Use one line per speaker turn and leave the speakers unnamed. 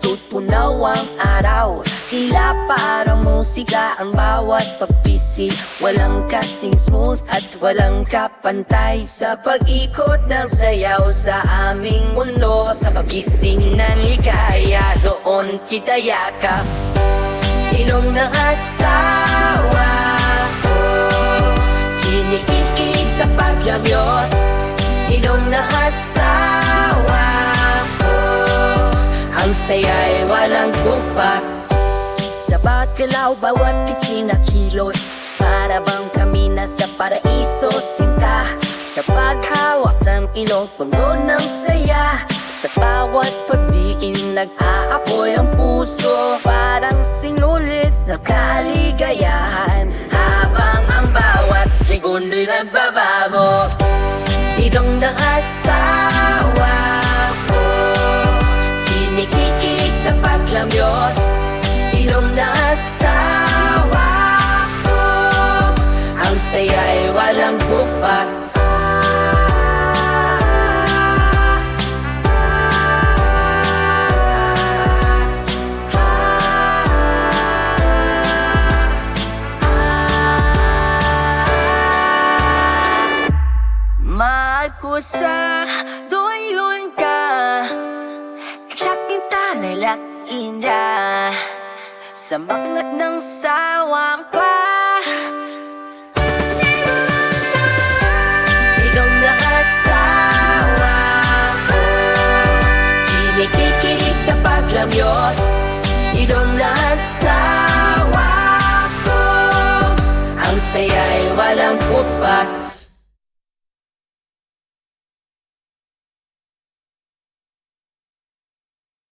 natutunaw ang araw. Tila parang musika ang bawat pagpisi. Walang kasing smooth at walang kapantay sa pag-ikot ng sayaw sa aming mundo. Sa pagising ng ligaya, doon kita yakap. Inom ng asawa ko, kinikiki sa paglamyos. Inom ng asawa ko, ang saya'y walang kumpas. Sa pagkalaw, bawat tiksi na kilos, para bang kami nasa paraiso. Sinta sa paghawak ng ilong, puno ng saya. Sa bawat pagdiin, nag-aapoy ang puso. Parang sinulit na kaligayahan, habang ang bawat segundo'y nagbabago. Inom ng asawa ko, kinikiki sa paglamyos. Inom ng asawa ko, ang saya'y walang kumpas. Mahal ko sa doyon ka, kayaking talalak indah. Sa magnat ng sawang pa, ikaw na asawa ko, kinikikilig sa paglamyos. Ikaw na asawa ko, ang saya'y walang kumpas.